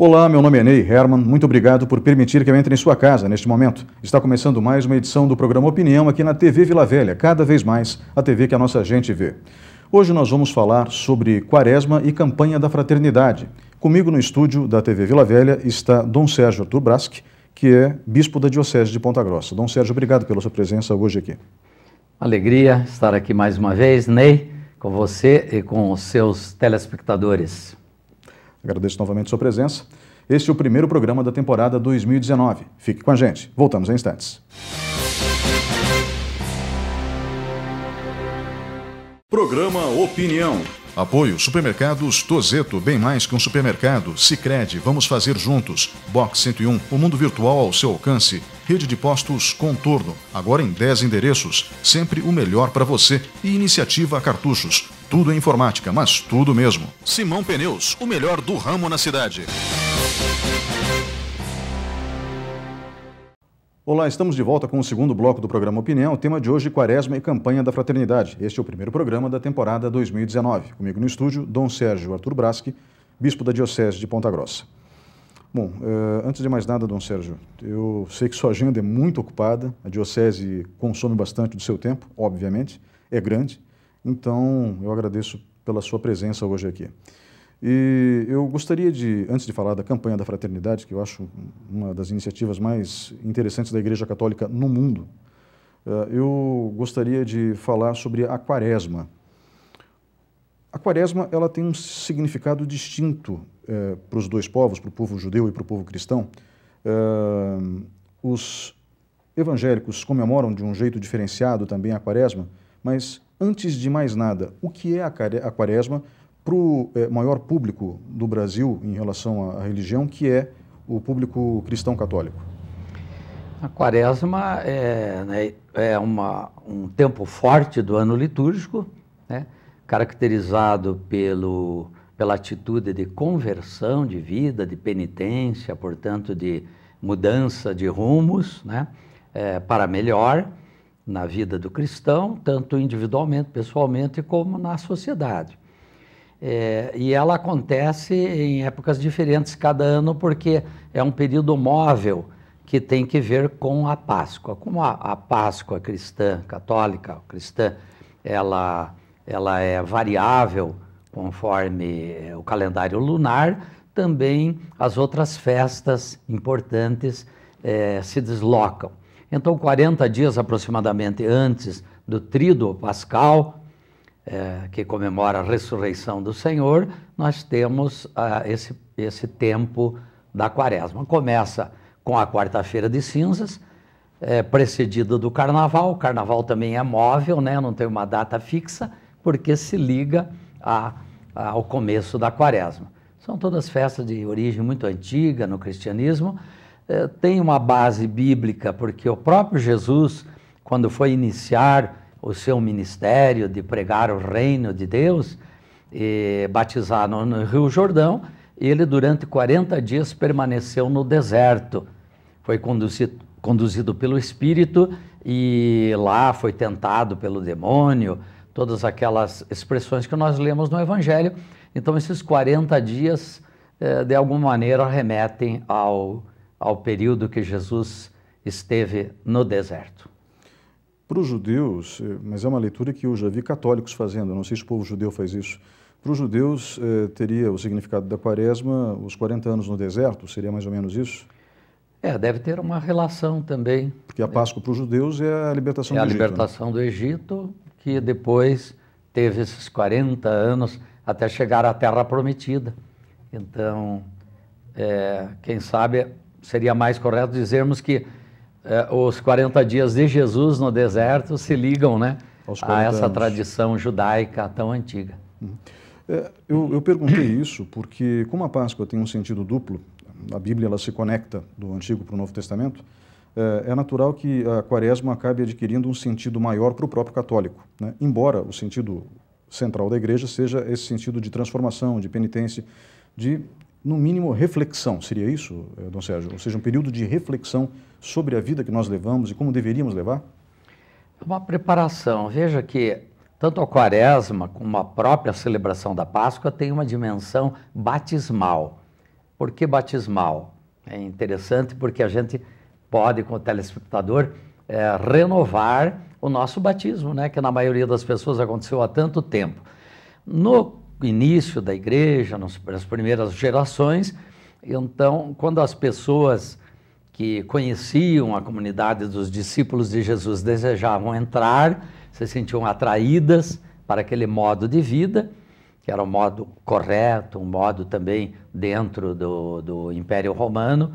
Olá, meu nome é Ney Herman, muito obrigado por permitir que eu entre em sua casa neste momento. Está começando mais uma edição do programa Opinião aqui na TV Vila Velha, cada vez mais a TV que a nossa gente vê. Hoje nós vamos falar sobre Quaresma e campanha da fraternidade. Comigo no estúdio da TV Vila Velha está Dom Sérgio Arthur Braschi, que é bispo da Diocese de Ponta Grossa. Dom Sérgio, obrigado pela sua presença hoje aqui. Alegria estar aqui mais uma vez, Ney, com você e com os seus telespectadores. Agradeço novamente sua presença. Este é o primeiro programa da temporada 2019. Fique com a gente. Voltamos em instantes. Programa Opinião. Apoio Supermercados Tozeto, bem mais que um supermercado. Sicredi, vamos fazer juntos. Box 101, o mundo virtual ao seu alcance. Rede de postos Contorno, agora em 10 endereços. Sempre o melhor para você. E Iniciativa Cartuchos. Tudo é informática, mas tudo mesmo. Simão Pneus, o melhor do ramo na cidade. Olá, estamos de volta com o segundo bloco do programa Opinião. O tema de hoje, Quaresma e campanha da fraternidade. Este é o primeiro programa da temporada 2019. Comigo no estúdio, Dom Sérgio Arthur Braschi, bispo da Diocese de Ponta Grossa. Bom, antes de mais nada, Dom Sérgio, eu sei que sua agenda é muito ocupada, a Diocese consome bastante do seu tempo, obviamente, é grande, então eu agradeço pela sua presença hoje aqui. E eu gostaria de, antes de falar da campanha da fraternidade, que eu acho uma das iniciativas mais interessantes da Igreja Católica no mundo, eu gostaria de falar sobre a Quaresma. A Quaresma, ela tem um significado distinto para os dois povos, para o povo judeu e para o povo cristão. Os evangélicos comemoram de um jeito diferenciado também a Quaresma, mas antes de mais nada, o que é a Quaresma para o maior público do Brasil em relação à religião, que é o público cristão católico? A Quaresma é um tempo forte do ano litúrgico, né, caracterizado pela atitude de conversão de vida, de penitência, portanto, de mudança de rumos, né, para melhor na vida do cristão, tanto individualmente, pessoalmente, como na sociedade. E ela acontece em épocas diferentes cada ano, porque é um período móvel que tem que ver com a Páscoa. Como a Páscoa cristã, católica, cristã, ela é variável conforme o calendário lunar, também as outras festas importantes se deslocam. Então, 40 dias aproximadamente antes do Tríduo Pascal, que comemora a ressurreição do Senhor, nós temos esse tempo da Quaresma. Começa com a quarta-feira de cinzas, precedido do Carnaval. O Carnaval também é móvel, né? Não tem uma data fixa, porque se liga ao começo da Quaresma. São todas festas de origem muito antiga no cristianismo. Tem uma base bíblica, porque o próprio Jesus, quando foi iniciar o seu ministério de pregar o reino de Deus, e batizar no Rio Jordão, ele durante 40 dias permaneceu no deserto. Foi conduzido pelo Espírito e lá foi tentado pelo demônio, todas aquelas expressões que nós lemos no Evangelho. Então esses 40 dias, de alguma maneira, remetem ao período que Jesus esteve no deserto. Para os judeus, mas é uma leitura que eu já vi católicos fazendo, não sei se o povo judeu faz isso. Para os judeus, teria o significado da Quaresma, os 40 anos no deserto, seria mais ou menos isso? Deve ter uma relação também. Porque a Páscoa para os judeus é a libertação do Egito. É a libertação do Egito, que depois teve esses 40 anos até chegar à Terra Prometida. Então, quem sabe seria mais correto dizermos que os 40 dias de Jesus no deserto se ligam, né, a essa tradição judaica tão antiga. Eu perguntei isso porque, como a Páscoa tem um sentido duplo, a Bíblia ela se conecta do Antigo para o Novo Testamento, é natural que a Quaresma acabe adquirindo um sentido maior para o próprio católico, né? Embora o sentido central da Igreja seja esse sentido de transformação, de penitência, de, no mínimo, reflexão. Seria isso, Dom Sérgio? Ou seja, um período de reflexão sobre a vida que nós levamos e como deveríamos levar? Uma preparação. Veja que tanto a Quaresma como a própria celebração da Páscoa tem uma dimensão batismal. Por que batismal? É interessante porque a gente pode, com o telespectador, renovar o nosso batismo, né? Que na maioria das pessoas aconteceu há tanto tempo. No início da igreja, nas primeiras gerações, então, quando as pessoas que conheciam a comunidade dos discípulos de Jesus desejavam entrar, se sentiam atraídas para aquele modo de vida, que era um modo correto, um modo também dentro do Império Romano,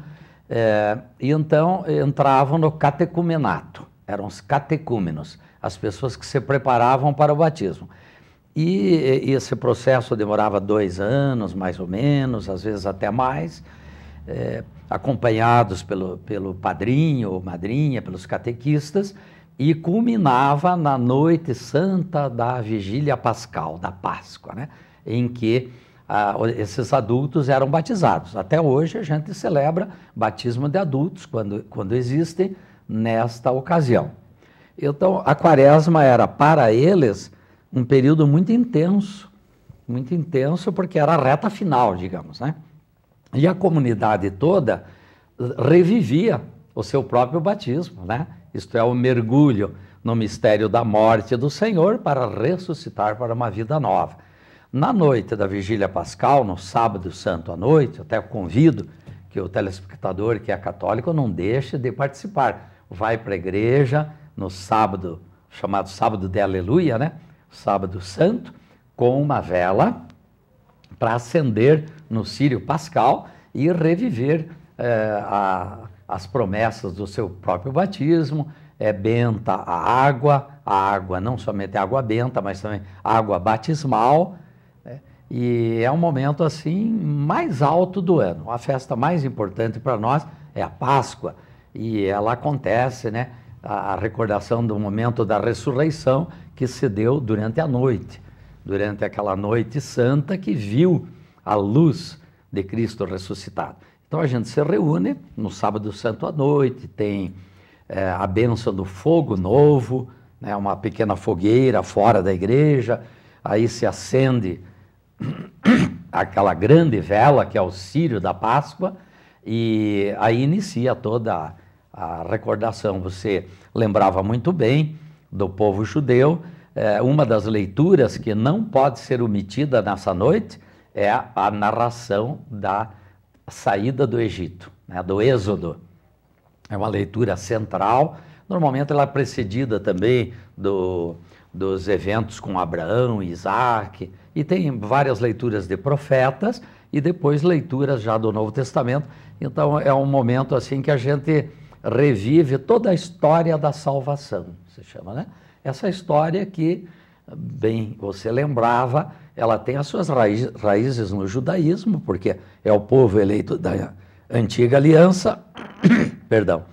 e então entravam no catecumenato, eram os catecúmenos, as pessoas que se preparavam para o batismo. E esse processo demorava 2 anos, mais ou menos, às vezes até mais, acompanhados pelo padrinho ou madrinha, pelos catequistas, e culminava na noite santa da vigília pascal, da Páscoa, né? Em que esses adultos eram batizados. Até hoje a gente celebra batismo de adultos, quando existe, nesta ocasião. Então, a quaresma era, para eles, um período muito intenso porque era a reta final, digamos, né? E a comunidade toda revivia o seu próprio batismo, né? Isto é, o mergulho no mistério da morte do Senhor para ressuscitar para uma vida nova. Na noite da Vigília Pascal, no sábado santo à noite, até convido que o telespectador que é católico não deixe de participar. Vai para a igreja no sábado, chamado sábado de Aleluia, né? Sábado santo, com uma vela para acender no círio pascal e reviver as promessas do seu próprio batismo. É benta a água não somente água benta, mas também água batismal, né? E é um momento assim mais alto do ano. A festa mais importante para nós é a Páscoa, e ela acontece, né? A recordação do momento da ressurreição que se deu durante a noite, durante aquela noite santa que viu a luz de Cristo ressuscitado. Então a gente se reúne no sábado santo à noite, tem a bênção do fogo novo, né, uma pequena fogueira fora da igreja, aí se acende aquela grande vela que é o círio da Páscoa, e aí inicia toda a recordação. Você lembrava muito bem do povo judeu. Uma das leituras que não pode ser omitida nessa noite é a narração da saída do Egito, né, do Êxodo. É uma leitura central. Normalmente ela é precedida também dos eventos com Abraão, Isaac, e tem várias leituras de profetas e depois leituras já do Novo Testamento. Então é um momento assim que a gente revive toda a história da salvação, se chama, né? Essa história que, bem, você lembrava, ela tem as suas raízes no judaísmo, porque é o povo eleito da antiga aliança, perdão,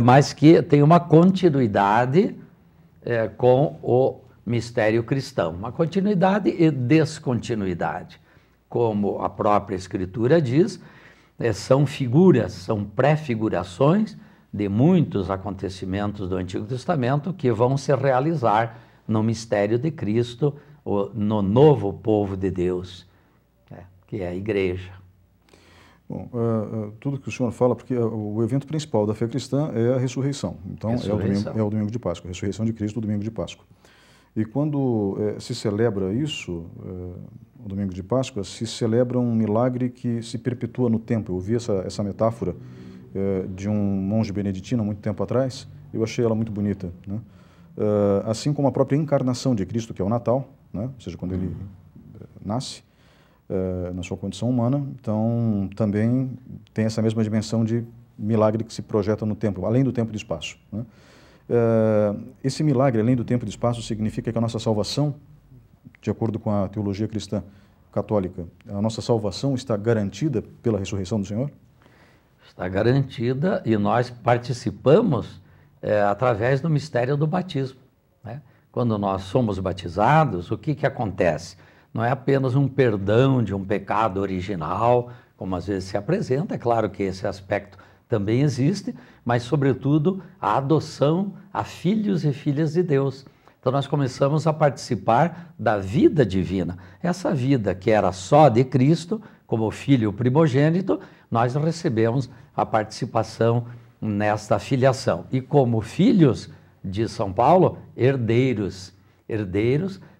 mas que tem uma continuidade com o mistério cristão, uma continuidade e descontinuidade. Como a própria Escritura diz, são figuras, são pré-figurações de muitos acontecimentos do Antigo Testamento que vão se realizar no mistério de Cristo, no novo povo de Deus, que é a igreja. Bom, tudo que o senhor fala, porque o evento principal da fé cristã é a ressurreição. Então, é o domingo de Páscoa, a ressurreição de Cristo, o domingo de Páscoa. E quando se celebra isso, o domingo de Páscoa, se celebra um milagre que se perpetua no tempo. Eu ouvi essa metáfora de um monge beneditino há muito tempo atrás, eu achei ela muito bonita, né? Assim como a própria encarnação de Cristo, que é o Natal, né? Ou seja, quando ele nasce na sua condição humana, então também tem essa mesma dimensão de milagre que se projeta no tempo, além do tempo e do espaço, né? Esse milagre, além do tempo e do espaço, significa que a nossa salvação, de acordo com a teologia cristã católica, a nossa salvação está garantida pela ressurreição do Senhor? Está garantida, e nós participamos através do mistério do batismo, né? Quando nós somos batizados, o que acontece? Não é apenas um perdão de um pecado original, como às vezes se apresenta, é claro que esse aspecto também existe, mas, sobretudo, a adoção a filhos e filhas de Deus. Então, nós começamos a participar da vida divina. Essa vida que era só de Cristo como filho primogênito, nós recebemos a participação nesta filiação. E como filhos de São Paulo, herdeiros,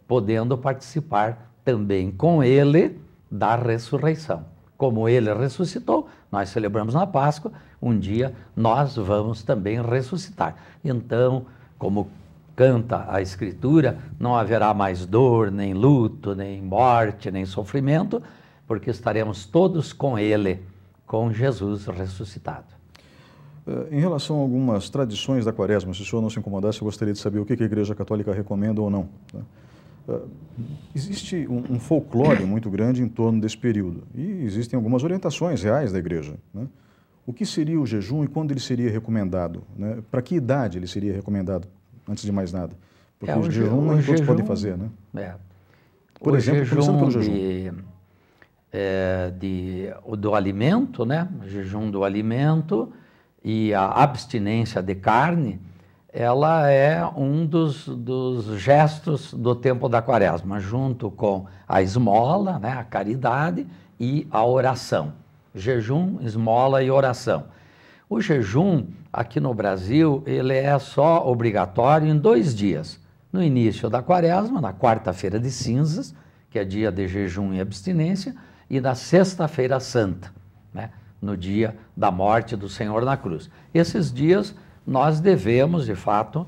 podendo participar também com ele da ressurreição. Como ele ressuscitou, nós celebramos na Páscoa, um dia nós vamos também ressuscitar. Então, como canta a Escritura, não haverá mais dor, nem luto, nem morte, nem sofrimento, porque estaremos todos com ele, com Jesus ressuscitado. Em relação a algumas tradições da Quaresma, se o senhor não se incomodasse, eu gostaria de saber o que a Igreja Católica recomenda ou não. Existe um folclore muito grande em torno desse período e existem algumas orientações reais da Igreja. O que seria o jejum e quando ele seria recomendado? Para que idade ele seria recomendado, antes de mais nada? Porque o jejum nem todos podem fazer, né? Por exemplo, começando pelo jejum. Do alimento, né? O jejum do alimento e a abstinência de carne, ela é um dos gestos do tempo da Quaresma, junto com a esmola, né? A caridade e a oração. Jejum, esmola e oração. O jejum, aqui no Brasil, ele é só obrigatório em 2 dias. No início da Quaresma, na quarta-feira de cinzas, que é dia de jejum e abstinência, e na sexta-feira santa, né? No dia da morte do Senhor na cruz. Esses dias nós devemos, de fato,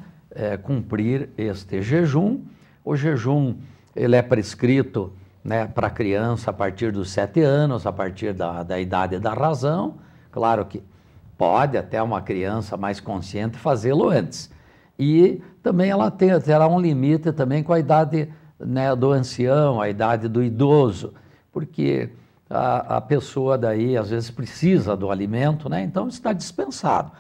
cumprir este jejum. O jejum, ele é prescrito, né, para criança a partir dos 7 anos, a partir da idade da razão. Claro que pode até uma criança mais consciente fazê-lo antes. E também ela terá um limite também com a idade, né, do ancião, a idade do idoso, porque a pessoa daí às vezes precisa do alimento, né? Então está dispensado.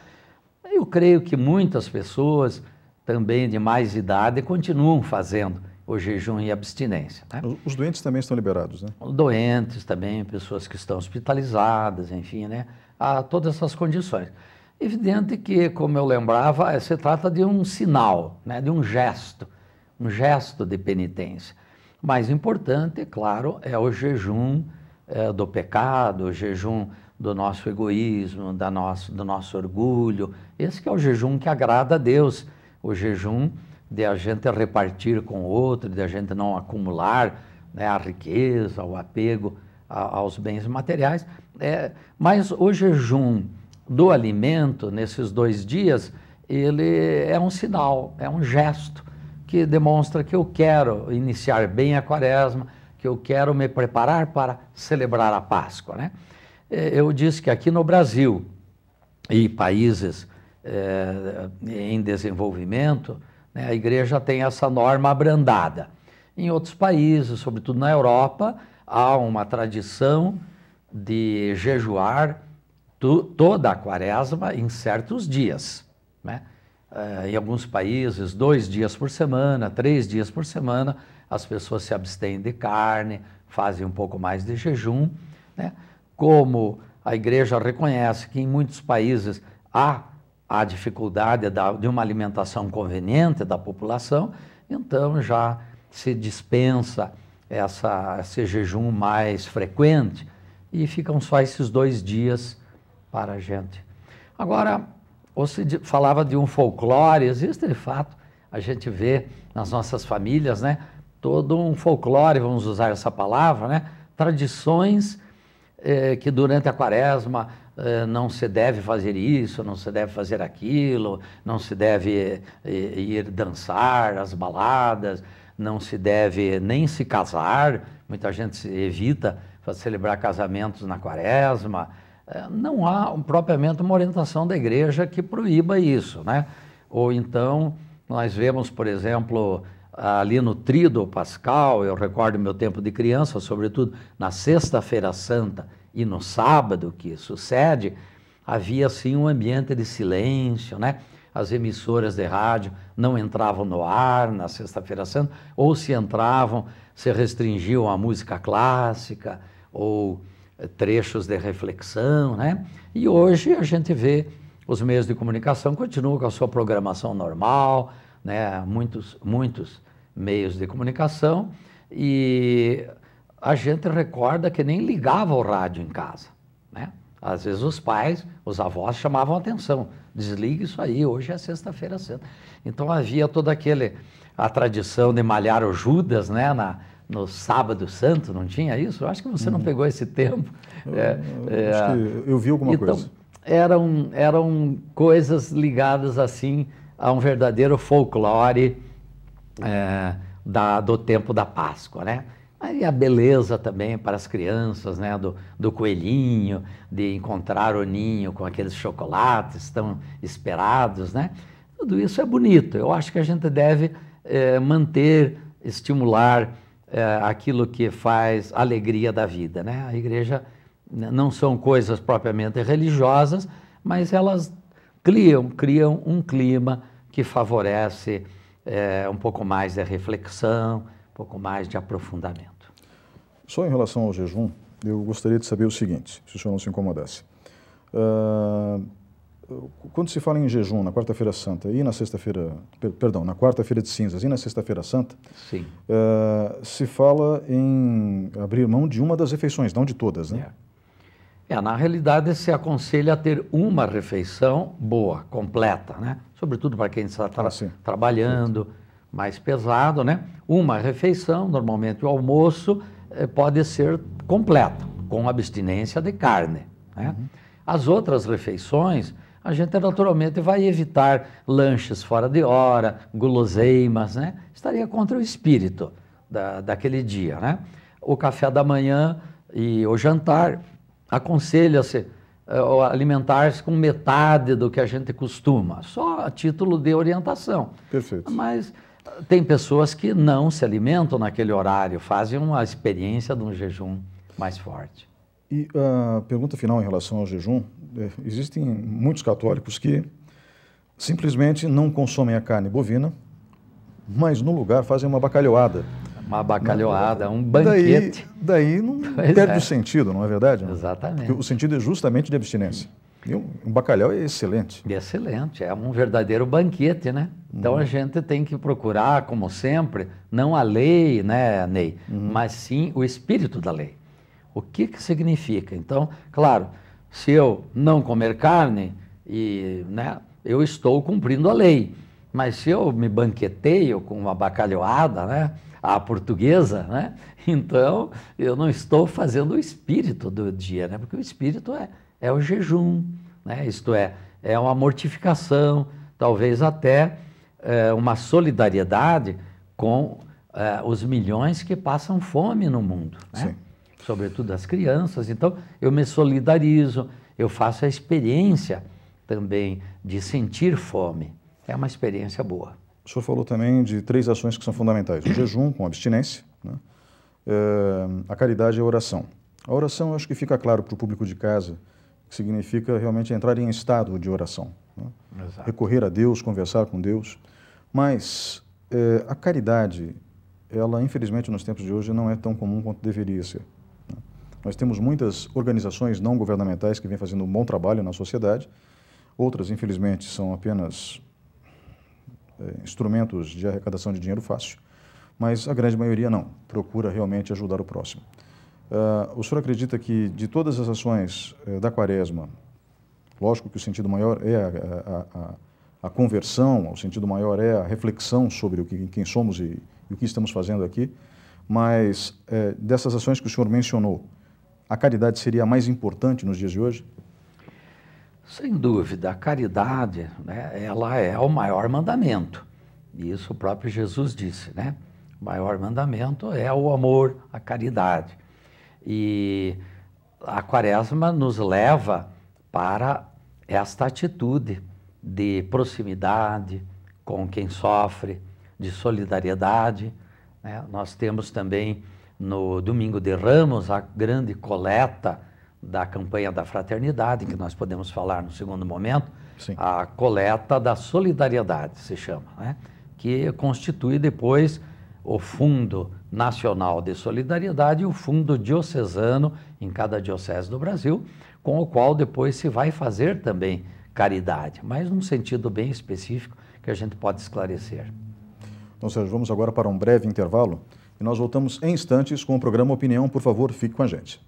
Eu creio que muitas pessoas também de mais idade continuam fazendo o jejum e abstinência, né? Os doentes também estão liberados, né? Doentes também, pessoas que estão hospitalizadas, enfim, né? Há todas essas condições. Evidente que, como eu lembrava, se trata de um sinal, né? De um gesto de penitência. Mais importante, claro, é o jejum do pecado, o jejum do nosso egoísmo, do nosso orgulho. Esse que é o jejum que agrada a Deus, o jejum de a gente repartir com o outro, de a gente não acumular, né, a riqueza, o apego aos bens materiais. Mas o jejum do alimento, nesses 2 dias, ele é um sinal, é um gesto que demonstra que eu quero iniciar bem a Quaresma, que eu quero me preparar para celebrar a Páscoa, né? Eu disse que aqui no Brasil e países em desenvolvimento, né, a Igreja tem essa norma abrandada. Em outros países, sobretudo na Europa, há uma tradição de jejuar toda a Quaresma em certos dias, né? Em alguns países, 2 dias por semana, 3 dias por semana, as pessoas se abstêm de carne, fazem um pouco mais de jejum, né? Como a Igreja reconhece que em muitos países há a dificuldade de uma alimentação conveniente da população, então já se dispensa esse jejum mais frequente e ficam só esses 2 dias para a gente. Agora, você falava de um folclore, existe de fato, a gente vê nas nossas famílias, né, todo um folclore, vamos usar essa palavra, né, tradições que durante a Quaresma não se deve fazer isso, não se deve fazer aquilo, não se deve ir dançar às baladas, não se deve nem se casar, muita gente evita celebrar casamentos na Quaresma. Não há propriamente uma orientação da Igreja que proíba isso, né? Ou então, nós vemos, por exemplo, ali no Tríduo Pascal, eu recordo meu tempo de criança, sobretudo na Sexta-feira Santa e no sábado que sucede, havia assim um ambiente de silêncio, né? As emissoras de rádio não entravam no ar na Sexta-feira Santa, ou se entravam, se restringiam à música clássica, ou trechos de reflexão, né? E hoje a gente vê os meios de comunicação continuam com a sua programação normal, né? Muitos meios de comunicação, e a gente recorda que nem ligava o rádio em casa, né? Às vezes os pais, os avós chamavam atenção, desliga isso aí, hoje é sexta-feira santa. Então havia toda a tradição de malhar o Judas, né, no sábado santo, não tinha isso? Eu acho que você não pegou esse tempo. Acho que eu vi alguma coisa. Eram coisas ligadas assim a um verdadeiro folclore do tempo da Páscoa, né? Aí a beleza também para as crianças, né? Do coelhinho, de encontrar o ninho com aqueles chocolates tão esperados, né? Tudo isso é bonito. Eu acho que a gente deve manter, estimular aquilo que faz a alegria da vida, né? A igreja não são coisas propriamente religiosas, mas elas criam um clima que favorece um pouco mais de reflexão, um pouco mais de aprofundamento. Só em relação ao jejum, eu gostaria de saber o seguinte, se o senhor não se incomodasse. Quando se fala em jejum na quarta-feira santa e na sexta-feira, perdão, na quarta-feira de cinzas e na sexta-feira santa, sim, se fala em abrir mão de uma das refeições, não de todas, né? Na realidade, se aconselha a ter uma refeição boa, completa, né? Sobretudo para quem está trabalhando mais pesado, né? Uma refeição, normalmente o almoço, pode ser completo, com abstinência de carne, né? As outras refeições, a gente naturalmente vai evitar lanches fora de hora, guloseimas, né? Estaria contra o espírito daquele dia, né? O café da manhã e o jantar, aconselha-se alimentar-se com metade do que a gente costuma, só a título de orientação. Perfeito. Mas tem pessoas que não se alimentam naquele horário, fazem uma experiência de um jejum mais forte. E a pergunta final em relação ao jejum, existem muitos católicos que simplesmente não consomem a carne bovina, mas no lugar fazem uma bacalhoada. Uma bacalhoada, um banquete. Daí não perde o sentido, não é verdade? Exatamente. Porque o sentido é justamente de abstinência. E um bacalhau é excelente. Excelente, é um verdadeiro banquete, né? Então a gente tem que procurar, como sempre, não a lei, né, Ney, mas sim o espírito da lei. O que significa? Então, claro, se eu não comer carne, né, eu estou cumprindo a lei. Mas se eu me banqueteio com uma bacalhoada, né, a portuguesa, né, então eu não estou fazendo o espírito do dia, né, porque o espírito é o jejum, né, isto é uma mortificação, talvez até uma solidariedade com os milhões que passam fome no mundo, né? Sim. Sobretudo as crianças. Então eu me solidarizo, eu faço a experiência também de sentir fome. É uma experiência boa. O senhor falou também de 3 ações que são fundamentais. O jejum, com abstinência, né? A caridade e a oração. A oração, eu acho que fica claro para o público de casa, que significa realmente entrar em estado de oração, né? Recorrer a Deus, conversar com Deus. Mas a caridade, ela, infelizmente, nos tempos de hoje, não é tão comum quanto deveria ser. Nós temos muitas organizações não governamentais que vêm fazendo um bom trabalho na sociedade. Outras, infelizmente, são apenas instrumentos de arrecadação de dinheiro fácil, mas a grande maioria não, procura realmente ajudar o próximo. O senhor acredita que de todas as ações da Quaresma, lógico que o sentido maior é a conversão, o sentido maior é a reflexão sobre quem somos e o que estamos fazendo aqui, mas dessas ações que o senhor mencionou, a caridade seria a mais importante nos dias de hoje? Sem dúvida, a caridade, né, ela é o maior mandamento. E isso o próprio Jesus disse, né? O maior mandamento é o amor, a caridade. E a Quaresma nos leva para esta atitude de proximidade com quem sofre, de solidariedade, né? Nós temos também no Domingo de Ramos a grande coleta da campanha da fraternidade, que nós podemos falar no segundo momento. Sim. A coleta da solidariedade se chama, né? Que constitui depois o Fundo Nacional de Solidariedade e o Fundo Diocesano em cada diocese do Brasil, com o qual depois se vai fazer também caridade, mas num sentido bem específico que a gente pode esclarecer. Então, Sérgio, vamos agora para um breve intervalo e nós voltamos em instantes com o programa Opinião. Por favor, fique com a gente.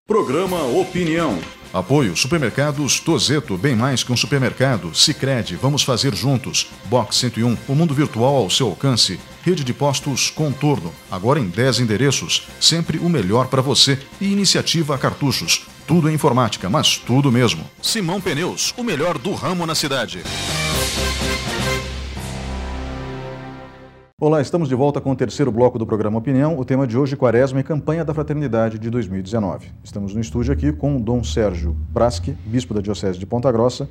Programa Opinião. Apoio Supermercados Tozeto, bem mais que um supermercado. Sicredi, vamos fazer juntos. Box 101, o mundo virtual ao seu alcance. Rede de postos Contorno, agora em 10 endereços. Sempre o melhor para você. E Iniciativa Cartuchos. Tudo em informática, mas tudo mesmo. Simão Pneus, o melhor do ramo na cidade. Olá, estamos de volta com o terceiro bloco do programa Opinião. O tema de hoje, Quaresma e Campanha da Fraternidade de 2019. Estamos no estúdio aqui com o Dom Sérgio Braschi, bispo da Diocese de Ponta Grossa.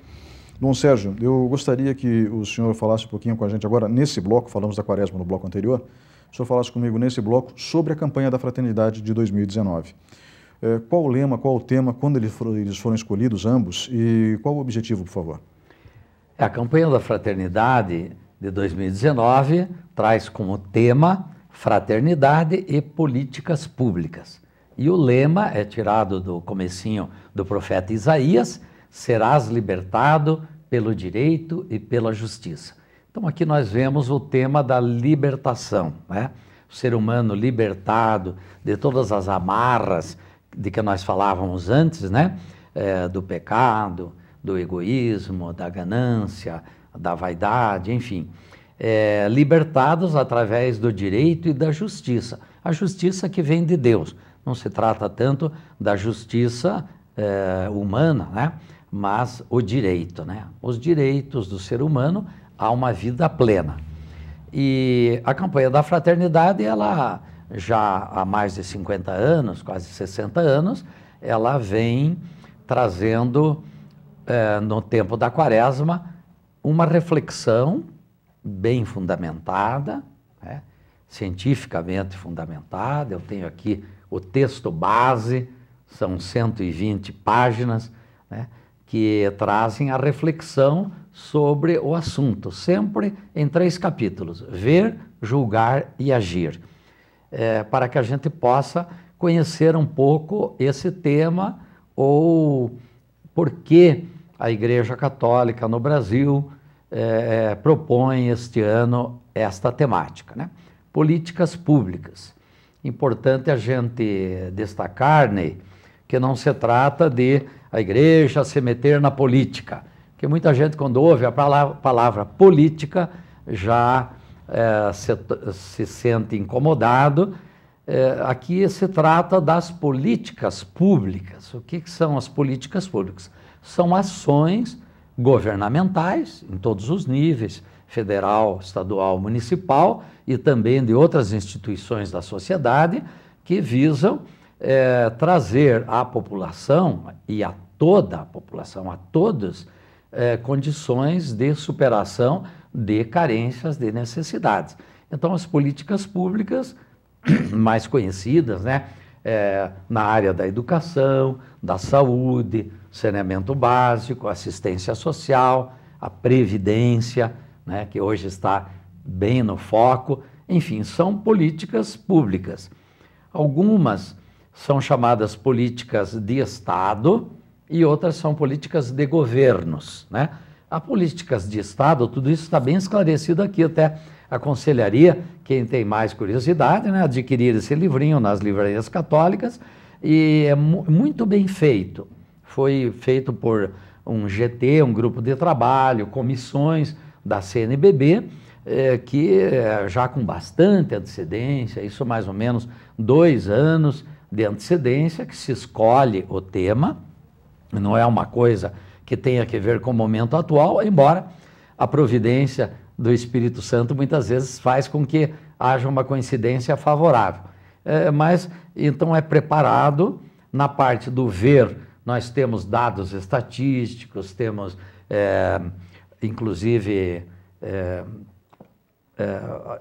Dom Sérgio, eu gostaria que o senhor falasse um pouquinho com a gente agora, nesse bloco, falamos da Quaresma no bloco anterior, o senhor falasse comigo nesse bloco sobre a Campanha da Fraternidade de 2019. Qual o lema, qual o tema, quando eles foram escolhidos ambos e qual o objetivo, por favor? A Campanha da Fraternidade de 2019 traz como tema Fraternidade e Políticas Públicas. E o lema é tirado do comecinho do profeta Isaías: serás libertado pelo direito e pela justiça. Então aqui nós vemos o tema da libertação, né? O ser humano libertado de todas as amarras de que nós falávamos antes, né? Do pecado, do egoísmo, da ganância, da vaidade, enfim, libertados através do direito e da justiça. A justiça que vem de Deus. Não se trata tanto da justiça humana, né? Mas o direito, né? Os direitos do ser humano a uma vida plena. E a Campanha da Fraternidade, ela já há mais de 50 anos, quase 60 anos, ela vem trazendo, no tempo da Quaresma, uma reflexão bem fundamentada, né? Cientificamente fundamentada. Eu tenho aqui o texto base, são 120 páginas, né? Que trazem a reflexão sobre o assunto, sempre em 3 capítulos: ver, julgar e agir, para que a gente possa conhecer um pouco esse tema, ou por que a Igreja Católica no Brasil propõe este ano esta temática, né? Políticas públicas. Importante a gente destacar, Ney, que não se trata de a Igreja se meter na política, porque muita gente, quando ouve a palavra política, já se sente incomodado. Aqui se trata das políticas públicas. O que são as políticas públicas? São ações governamentais em todos os níveis, federal, estadual, municipal, e também de outras instituições da sociedade, que visam trazer à população e a toda a população, a todos, condições de superação de carências, de necessidades. Então, as políticas públicas mais conhecidas, né, na área da educação, da saúde, saneamento básico, assistência social, a previdência, né, que hoje está bem no foco. Enfim, são políticas públicas. Algumas são chamadas políticas de Estado e outras são políticas de governos, né? As políticas de Estado, tudo isso está bem esclarecido aqui. Até aconselharia quem tem mais curiosidade, né, adquirir esse livrinho nas livrarias católicas, e é muito bem feito. Foi feito por um GT, um grupo de trabalho, comissões da CNBB, que já com bastante antecedência, isso mais ou menos 2 anos de antecedência, que se escolhe o tema. Não é uma coisa que tenha que ver com o momento atual, embora a providência do Espírito Santo muitas vezes faz com que haja uma coincidência favorável. Mas então é preparado. Na parte do ver, nós temos dados estatísticos, temos inclusive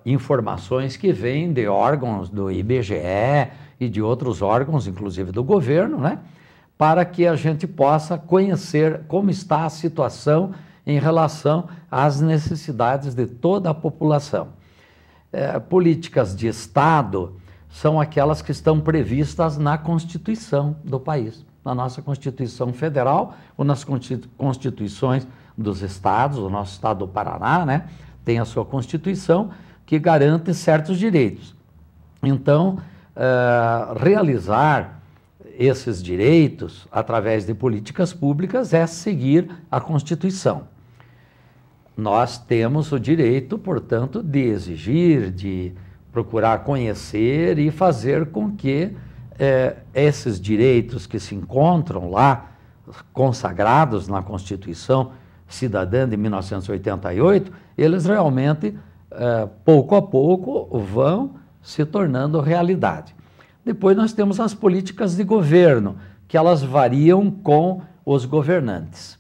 informações que vêm de órgãos do IBGE e de outros órgãos, inclusive do governo, né, para que a gente possa conhecer como está a situação em relação às necessidades de toda a população. Políticas de Estado são aquelas que estão previstas na Constituição do país, na nossa Constituição Federal ou nas constituições dos estados. O nosso estado do Paraná, né, tem a sua Constituição que garante certos direitos. Então, realizar esses direitos através de políticas públicas é seguir a Constituição. Nós temos o direito, portanto, de exigir, de procurar conhecer e fazer com que esses direitos que se encontram lá, consagrados na Constituição Cidadã de 1988, eles realmente, pouco a pouco, vão se tornando realidade. Depois nós temos as políticas de governo, que elas variam com os governantes.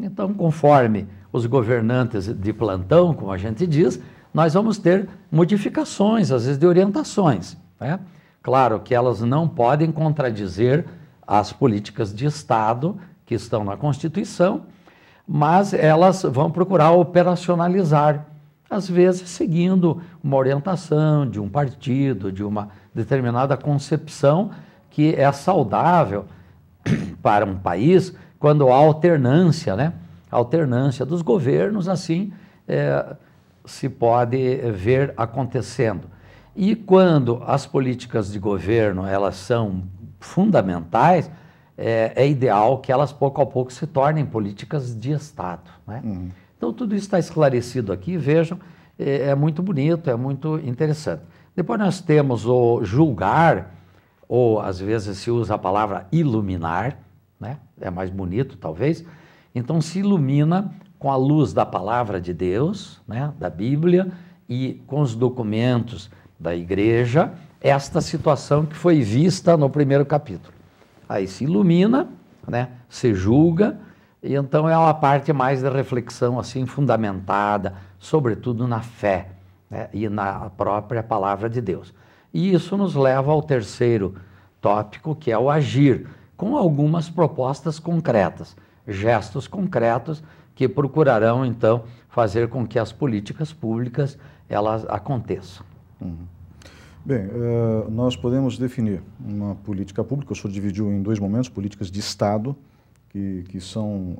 Então, conforme os governantes de plantão, como a gente diz, nós vamos ter modificações, às vezes de orientações, né? Claro que elas não podem contradizer as políticas de Estado que estão na Constituição, mas elas vão procurar operacionalizar, às vezes seguindo uma orientação de um partido, de uma determinada concepção que é saudável para um país quando há alternância, né? Alternância dos governos, assim se pode ver acontecendo. E quando as políticas de governo elas são fundamentais, é ideal que elas pouco a pouco se tornem políticas de Estado, né? Então tudo isso está esclarecido aqui, vejam, é muito bonito, é muito interessante. Depois nós temos o julgar, ou às vezes se usa a palavra iluminar, né? É mais bonito talvez. Então se ilumina com a luz da palavra de Deus, né? Da Bíblia, e com os documentos da igreja, esta situação que foi vista no primeiro capítulo. Aí se ilumina, né? Se julga, e então é uma parte mais de reflexão assim fundamentada, sobretudo na fé, né? E na própria palavra de Deus. E isso nos leva ao terceiro tópico, que é o agir, com algumas propostas concretas, gestos concretos que procurarão então fazer com que as políticas públicas elas aconteçam. Bem, nós podemos definir uma política pública, o senhor dividiu em dois momentos, políticas de Estado, que são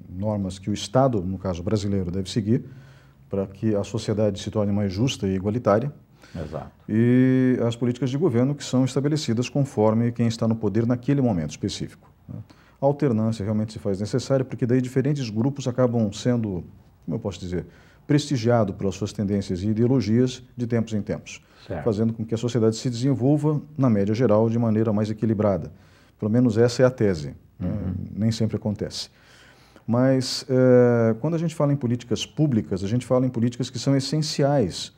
normas que o Estado, no caso brasileiro, deve seguir para que a sociedade se torne mais justa e igualitária. Exato. E as políticas de governo que são estabelecidas conforme quem está no poder naquele momento específico, né? A alternância realmente se faz necessária porque daí diferentes grupos acabam sendo, como eu posso dizer, prestigiados pelas suas tendências e ideologias de tempos em tempos, certo, fazendo com que a sociedade se desenvolva, na média geral, de maneira mais equilibrada. Pelo menos essa é a tese, né? Nem sempre acontece. Mas quando a gente fala em políticas públicas, a gente fala em políticas que são essenciais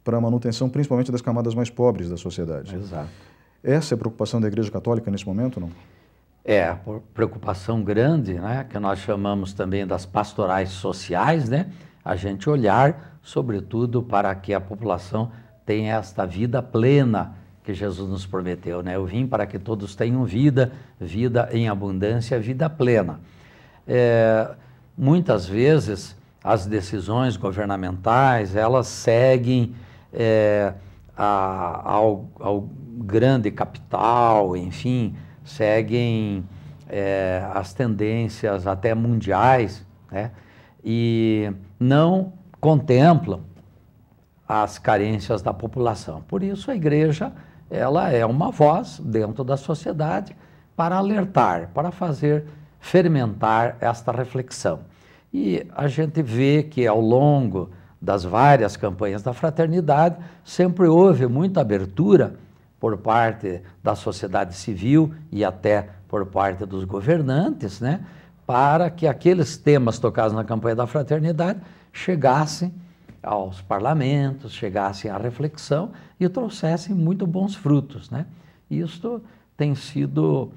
para a manutenção, principalmente das camadas mais pobres da sociedade. Exato. Essa é a preocupação da Igreja Católica nesse momento, não? É, preocupação grande, né, que nós chamamos também das pastorais sociais, né, a gente olhar, sobretudo, para que a população tenha esta vida plena que Jesus nos prometeu, né? Eu vim para que todos tenham vida, vida em abundância, vida plena. Muitas vezes as decisões governamentais, elas seguem ao grande capital, enfim, seguem as tendências até mundiais, né? E não contemplam as carências da população. Por isso a igreja, ela é uma voz dentro da sociedade para alertar, para fazer fermentar esta reflexão. E a gente vê que ao longo das várias campanhas da fraternidade, sempre houve muita abertura por parte da sociedade civil e até por parte dos governantes, né, para que aqueles temas tocados na campanha da fraternidade chegassem aos parlamentos, chegassem à reflexão e trouxessem muito bons frutos, né? Isto tem sido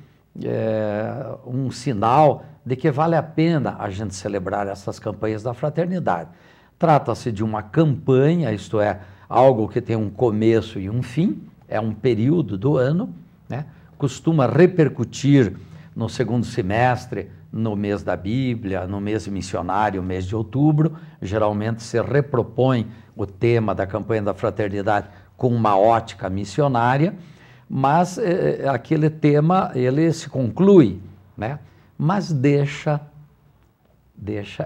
um sinal de que vale a pena a gente celebrar essas campanhas da fraternidade. Trata-se de uma campanha, isto é, algo que tem um começo e um fim, é um período do ano, né? Costuma repercutir no segundo semestre, no mês da Bíblia, no mês missionário, mês de outubro. Geralmente se repropõe o tema da campanha da fraternidade com uma ótica missionária, mas aquele tema ele se conclui, né? Mas deixa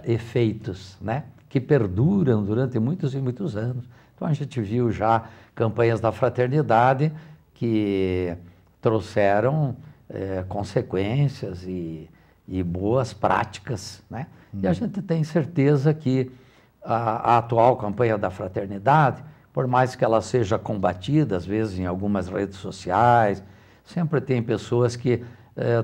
efeitos, né? que perduram durante muitos e muitos anos. Então a gente viu já campanhas da fraternidade que trouxeram consequências e boas práticas, né? E a gente tem certeza que a atual campanha da fraternidade, por mais que ela seja combatida, às vezes em algumas redes sociais, sempre tem pessoas que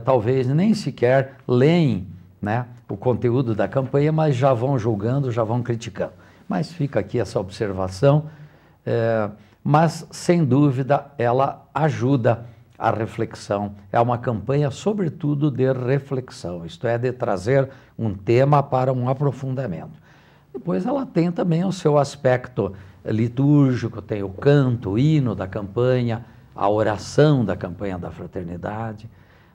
talvez nem sequer leem, né, o conteúdo da campanha, mas já vão julgando, já vão criticando. Mas fica aqui essa observação, mas sem dúvida ela ajuda a reflexão. É uma campanha, sobretudo, de reflexão, isto é, de trazer um tema para um aprofundamento. Depois ela tem também o seu aspecto litúrgico, tem o canto, o hino da campanha, a oração da campanha da fraternidade.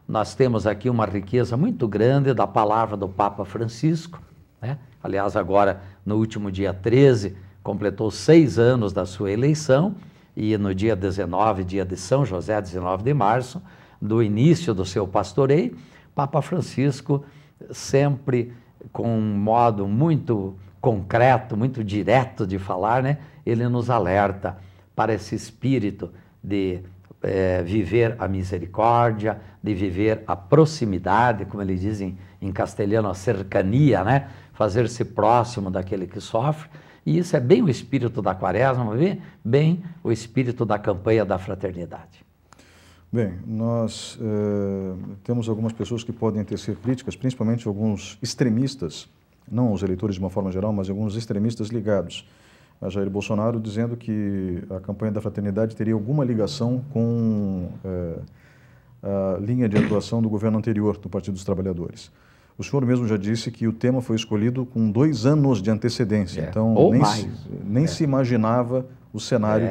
Nós temos aqui uma riqueza muito grande da palavra do Papa Francisco, né? Aliás, agora, no último dia 13, completou 6 anos da sua eleição, e no dia 19, dia de São José, 19 de março, do início do seu pastoreio, Papa Francisco, sempre com um modo muito concreto, muito direto de falar, né? Ele nos alerta para esse espírito de viver a misericórdia, de viver a proximidade, como eles dizem em castelhano, a cercania, né? Fazer-se próximo daquele que sofre. E isso é bem o espírito da Quaresma, bem o espírito da campanha da fraternidade. Bem, nós temos algumas pessoas que podem tecer críticas, principalmente alguns extremistas, não os eleitores de uma forma geral, mas alguns extremistas ligados a Jair Bolsonaro, dizendo que a campanha da fraternidade teria alguma ligação com a linha de atuação do governo anterior, do Partido dos Trabalhadores. O senhor mesmo já disse que o tema foi escolhido com 2 anos de antecedência, então nem se imaginava o cenário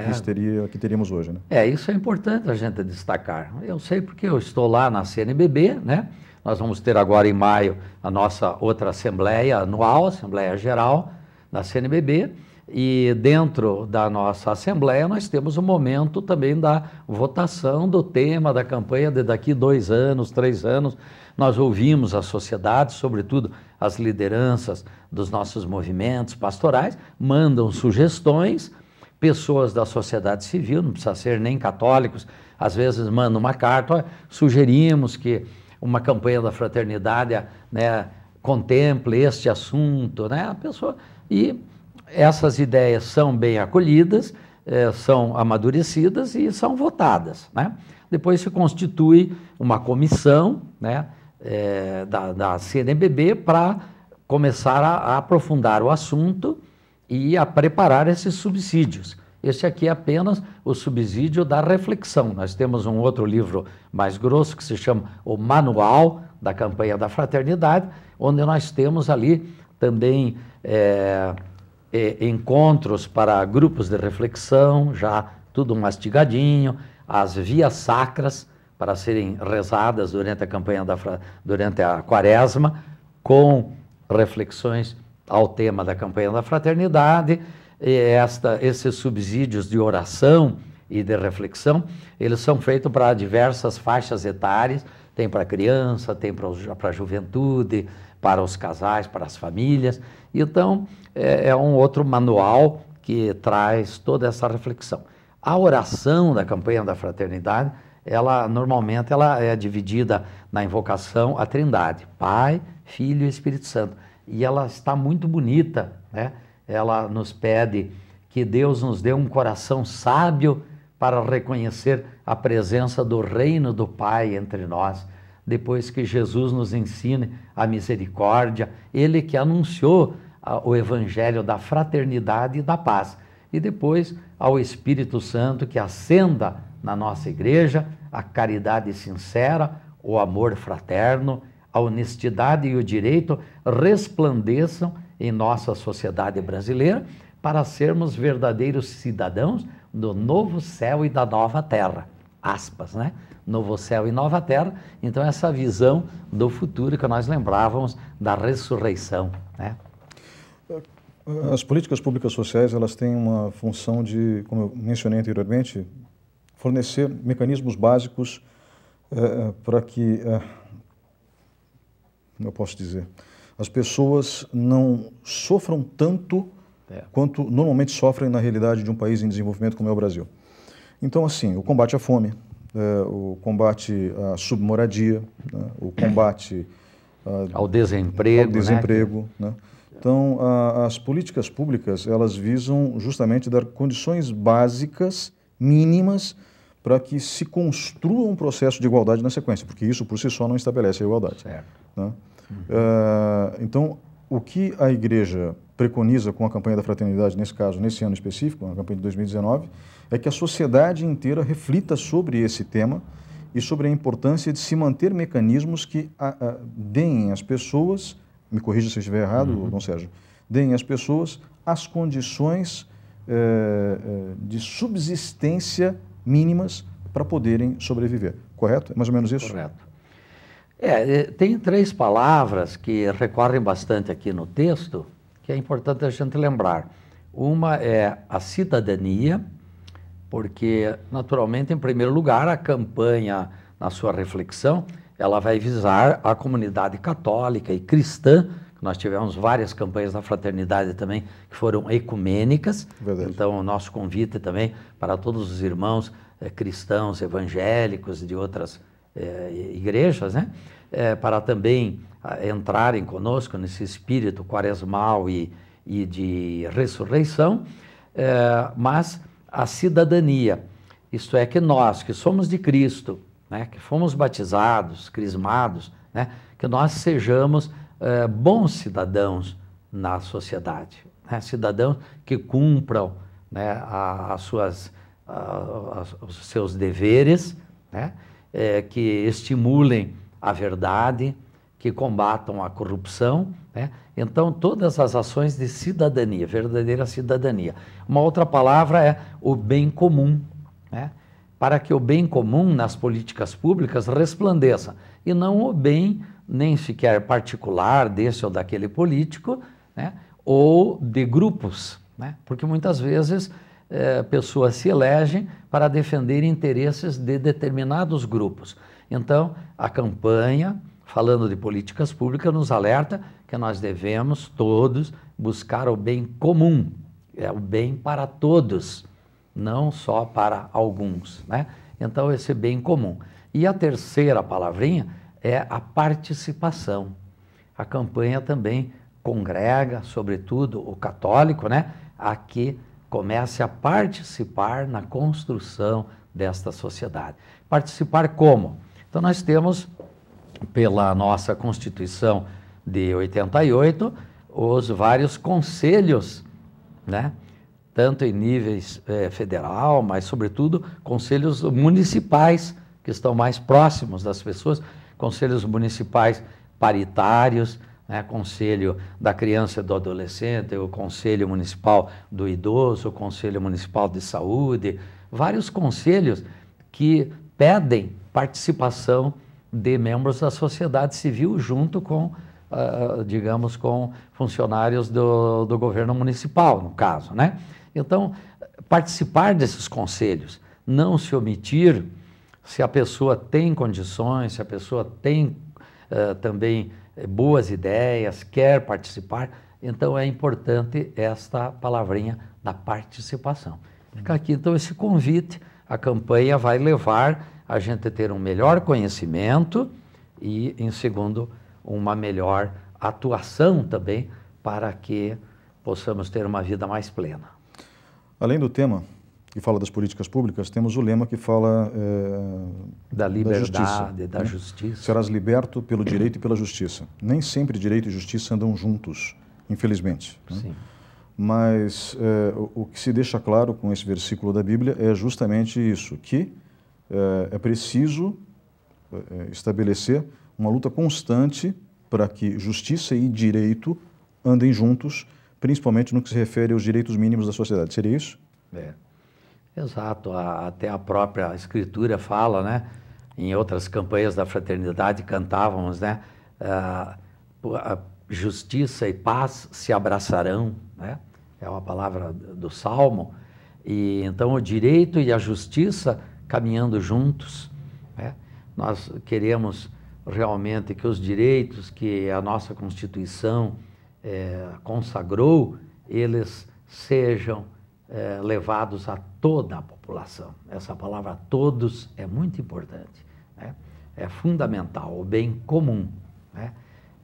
que teríamos hoje, né? Isso é importante a gente destacar. Eu sei porque eu estou lá na CNBB, né? Nós vamos ter agora em maio a nossa outra assembleia anual, Assembleia Geral da CNBB, e dentro da nossa assembleia nós temos o momento também da votação do tema da campanha de daqui 2 anos, 3 anos. Nós ouvimos a sociedade, sobretudo as lideranças dos nossos movimentos pastorais, mandam sugestões, pessoas da sociedade civil, não precisa ser nem católicos, às vezes mandam uma carta, sugerimos que uma campanha da fraternidade, né, contemple este assunto, né, a pessoa, e essas ideias são bem acolhidas, são amadurecidas e são votadas, né? Depois se constitui uma comissão, né, da CNBB para começar a aprofundar o assunto e a preparar esses subsídios. Este aqui é apenas o subsídio da reflexão. Nós temos um outro livro mais grosso que se chama O Manual da Campanha da Fraternidade, onde nós temos ali também encontros para grupos de reflexão, já tudo mastigadinho, as vias sacras para serem rezadas durante a campanha durante a Quaresma, com reflexões ao tema da campanha da fraternidade. E esses subsídios de oração e de reflexão, eles são feitos para diversas faixas etárias, tem para criança, tem para a juventude, para os casais, para as famílias. Então, é um outro manual que traz toda essa reflexão. A oração da campanha da fraternidade, normalmente ela é dividida na invocação à Trindade, Pai, Filho e Espírito Santo. E ela está muito bonita, né? Ela nos pede que Deus nos dê um coração sábio para reconhecer a presença do reino do Pai entre nós. Depois que Jesus nos ensine a misericórdia, Ele que anunciou o evangelho da fraternidade e da paz. E depois ao Espírito Santo que acenda na nossa igreja a caridade sincera, o amor fraterno, a honestidade e o direito resplandeçam em nossa sociedade brasileira para sermos verdadeiros cidadãos do novo céu e da nova terra. Aspas, né? Novo céu e nova terra. Então, essa visão do futuro que nós lembrávamos da ressurreição, né? As políticas públicas sociais, elas têm uma função de, como eu mencionei anteriormente, fornecer mecanismos básicos para que, como eu posso dizer, as pessoas não sofram tanto quanto normalmente sofrem na realidade de um país em desenvolvimento como é o Brasil. Então, assim, o combate à fome, o combate à submoradia, né, o combate ao desemprego, né? Então, as políticas públicas, elas visam justamente dar condições básicas, mínimas, para que se construa um processo de igualdade na sequência, porque isso por si só não estabelece a igualdade. Certo. Né? Então, o que a Igreja preconiza com a campanha da fraternidade, nesse caso, nesse ano específico, na campanha de 2019, é que a sociedade inteira reflita sobre esse tema e sobre a importância de se manter mecanismos que deem às pessoas, me corrija se eu estiver errado, Dom Sérgio, deem às pessoas as condições de subsistência mínimas para poderem sobreviver. Correto? É mais ou menos isso? Correto. Tem 3 palavras que recorrem bastante aqui no texto, que é importante a gente lembrar. Uma é a cidadania, porque, naturalmente, em primeiro lugar, a campanha, na sua reflexão, ela vai visar a comunidade católica e cristã. Nós tivemos várias campanhas da fraternidade também, que foram ecumênicas. Verdade. Então, o nosso convite também para todos os irmãos cristãos, evangélicos de outras igrejas, né? Para também entrarem conosco nesse espírito quaresmal e de ressurreição, mas a cidadania, isto é, que nós, que somos de Cristo, né, que fomos batizados, crismados, né, que nós sejamos bons cidadãos na sociedade, né, cidadãos que cumpram, né, os seus deveres, né, que estimulem a verdade, que combatam a corrupção, né? Então, todas as ações de cidadania, verdadeira cidadania. Uma outra palavra é o bem comum, né? Para que o bem comum nas políticas públicas resplandeça, e não o bem nem sequer particular desse ou daquele político, né? Ou de grupos, né? Porque muitas vezes pessoas se elegem para defender interesses de determinados grupos. Então, a campanha, falando de políticas públicas, nos alerta que nós devemos todos buscar o bem comum, o bem para todos, não só para alguns, né? Então, esse bem comum. E a terceira palavrinha é a participação. A campanha também congrega, sobretudo o católico, né, a que comece a participar na construção desta sociedade. Participar como? Então, nós temos, pela nossa Constituição de 88, os vários conselhos, né? Tanto em níveis federal, mas, sobretudo, conselhos municipais, que estão mais próximos das pessoas, conselhos municipais paritários, né? Conselho da criança e do adolescente, o Conselho Municipal do Idoso, o Conselho Municipal de Saúde, vários conselhos que pedem participação de membros da sociedade civil junto com, digamos, com funcionários do governo municipal, no caso, né? Então, participar desses conselhos, não se omitir, se a pessoa tem condições, se a pessoa tem também boas ideias, quer participar, então é importante esta palavrinha da participação. Fica aqui, então, esse convite, a campanha vai levar a gente a ter um melhor conhecimento e, em segundo, uma melhor atuação também para que possamos ter uma vida mais plena. Além do tema que fala das políticas públicas, temos o lema que fala da liberdade, da justiça. Serás liberto pelo direito e pela justiça. Nem sempre direito e justiça andam juntos, infelizmente. Sim. Né? Mas o que se deixa claro com esse versículo da Bíblia é justamente isso, que é preciso estabelecer uma luta constante para que justiça e direito andem juntos, principalmente no que se refere aos direitos mínimos da sociedade. Seria isso? Exato. Até a própria Escritura fala, né? Em outras campanhas da fraternidade cantávamos, né? A justiça e paz se abraçarão, né? É uma palavra do Salmo. E então o direito e a justiça caminhando juntos, né? Nós queremos realmente que os direitos que a nossa Constituição consagrou, eles sejam levados a toda a população. Essa palavra todos é muito importante, né? É fundamental, o bem comum, né?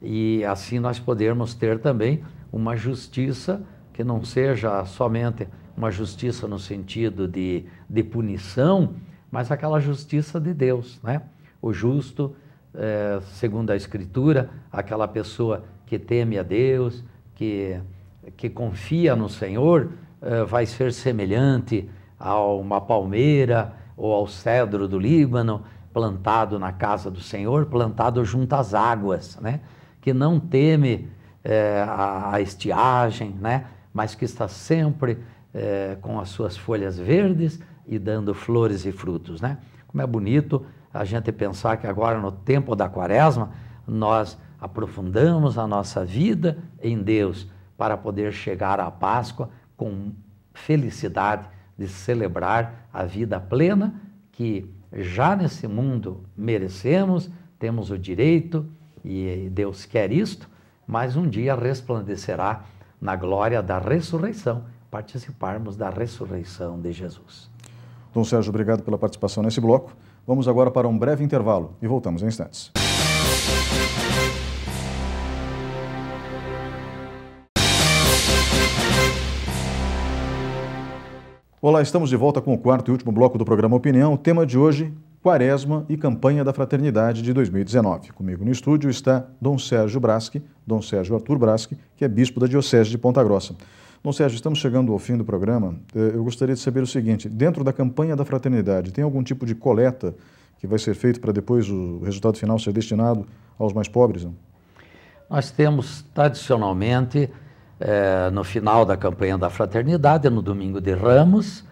E assim nós podermos ter também uma justiça que não seja somente uma justiça no sentido de punição, mas aquela justiça de Deus, né? O justo, segundo a Escritura, aquela pessoa que teme a Deus, que confia no Senhor, vai ser semelhante a uma palmeira ou ao cedro do Líbano, plantado na casa do Senhor, plantado junto às águas, né? Que não teme a estiagem, né? Mas que está sempre com as suas folhas verdes e dando flores e frutos, né? Como é bonito a gente pensar que agora, no tempo da Quaresma, nós aprofundamos a nossa vida em Deus para poder chegar à Páscoa com felicidade de celebrar a vida plena que já nesse mundo merecemos, temos o direito e Deus quer isto, mas um dia resplandecerá na glória da ressurreição, participarmos da ressurreição de Jesus. Dom Sérgio, obrigado pela participação nesse bloco. Vamos agora para um breve intervalo e voltamos em instantes. Olá, estamos de volta com o quarto e último bloco do programa Opinião. O tema de hoje, Quaresma e Campanha da Fraternidade de 2019. Comigo no estúdio está Dom Sérgio Braschi, Dom Sérgio Arthur Braschi, que é bispo da Diocese de Ponta Grossa. Dom Sérgio, estamos chegando ao fim do programa. Eu gostaria de saber o seguinte, dentro da Campanha da Fraternidade, tem algum tipo de coleta que vai ser feito para depois o resultado final ser destinado aos mais pobres? Não? Nós temos, tradicionalmente, no final da Campanha da Fraternidade, no Domingo de Ramos,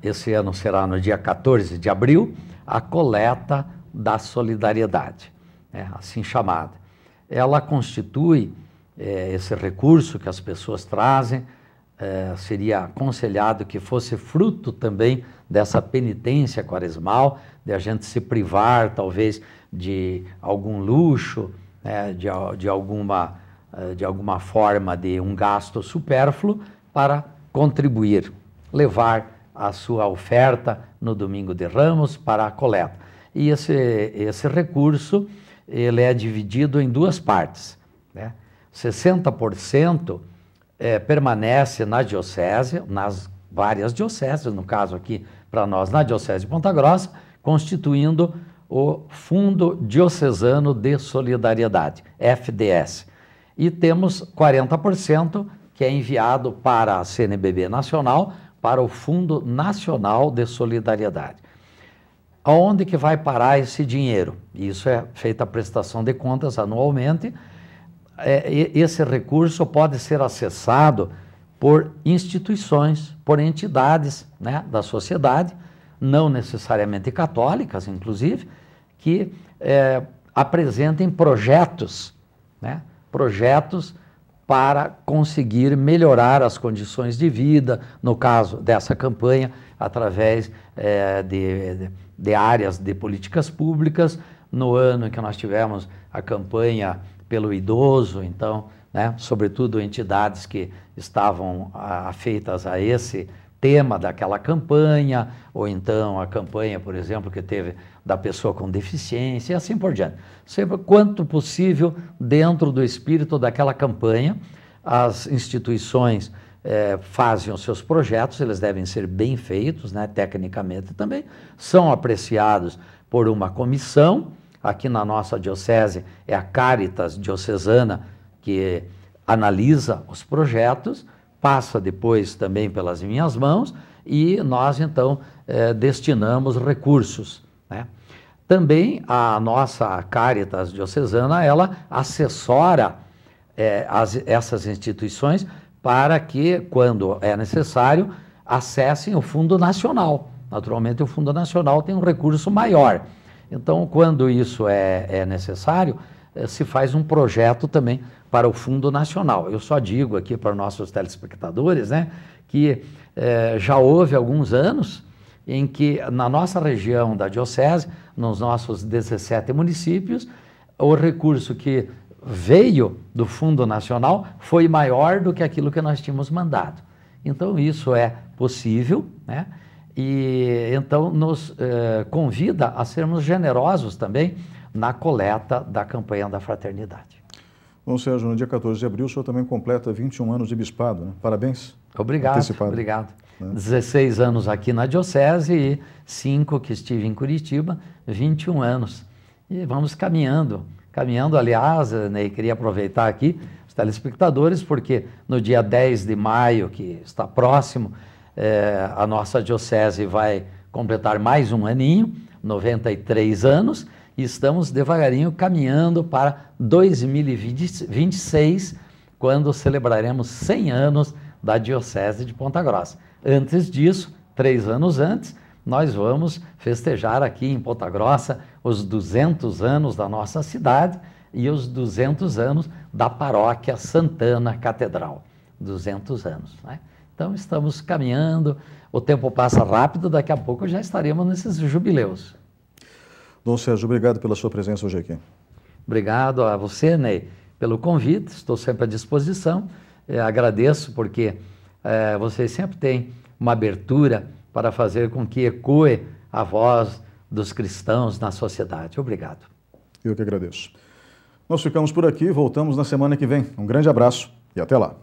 esse ano será no dia 14 de abril, a coleta da solidariedade, assim chamada. Ela constitui esse recurso que as pessoas trazem, seria aconselhado que fosse fruto também dessa penitência quaresmal, de a gente se privar talvez de algum luxo, de alguma forma de um gasto supérfluo, para contribuir, levar a sua oferta no Domingo de Ramos para a coleta. E esse recurso, ele é dividido em duas partes, né? 60% permanece na diocese, nas várias dioceses, no caso aqui para nós na Diocese de Ponta Grossa, constituindo o Fundo Diocesano de Solidariedade, FDS. E temos 40% que é enviado para a CNBB Nacional, para o Fundo Nacional de Solidariedade. Aonde que vai parar esse dinheiro? Isso é feita a prestação de contas anualmente. Esse recurso pode ser acessado por instituições, por entidades, né, da sociedade, não necessariamente católicas, inclusive, que apresentem projetos, né, projetos para conseguir melhorar as condições de vida, no caso dessa campanha, através de áreas de políticas públicas. No ano em que nós tivemos a campanha pelo idoso, então, né, sobretudo entidades que estavam afeitas a esse tema daquela campanha, ou então a campanha, por exemplo, que teve da pessoa com deficiência, e assim por diante. Sempre quanto possível, dentro do espírito daquela campanha, as instituições fazem os seus projetos, eles devem ser bem feitos, né, tecnicamente também, são apreciados por uma comissão. Aqui na nossa diocese é a Caritas Diocesana que analisa os projetos, passa depois também pelas minhas mãos e nós então destinamos recursos, né? Também a nossa Caritas Diocesana, ela assessora essas instituições para que, quando é necessário, acessem o Fundo Nacional. Naturalmente, o Fundo Nacional tem um recurso maior. Então, quando isso é necessário, se faz um projeto também para o Fundo Nacional. Eu só digo aqui para nossos telespectadores, né, que já houve alguns anos em que na nossa região da Diocese, nos nossos 17 municípios, o recurso que veio do Fundo Nacional foi maior do que aquilo que nós tínhamos mandado. Então, isso é possível, né? E então nos convida a sermos generosos também na coleta da campanha da fraternidade. Bom, Sérgio, no dia 14 de abril o senhor também completa 21 anos de bispado, né? Parabéns. Obrigado, Antecipado. obrigado. Né? 16 anos aqui na Diocese e 5 que estive em Curitiba, 21 anos. E vamos caminhando, aliás, Ney, queria aproveitar aqui os telespectadores, porque no dia 10 de maio, que está próximo, a nossa Diocese vai completar mais um aninho, 93 anos, e estamos devagarinho caminhando para 2026, quando celebraremos 100 anos da Diocese de Ponta Grossa. Antes disso, 3 anos antes, nós vamos festejar aqui em Ponta Grossa os 200 anos da nossa cidade e os 200 anos da Paróquia Santana Catedral. 200 anos, né? Então, estamos caminhando, o tempo passa rápido, daqui a pouco já estaremos nesses jubileus. Dom Sérgio, obrigado pela sua presença hoje aqui. Obrigado a você, Ney, pelo convite, estou sempre à disposição. Agradeço porque vocês sempre têm uma abertura para fazer com que ecoe a voz dos cristãos na sociedade. Obrigado. Eu que agradeço. Nós ficamos por aqui, voltamos na semana que vem. Um grande abraço e até lá.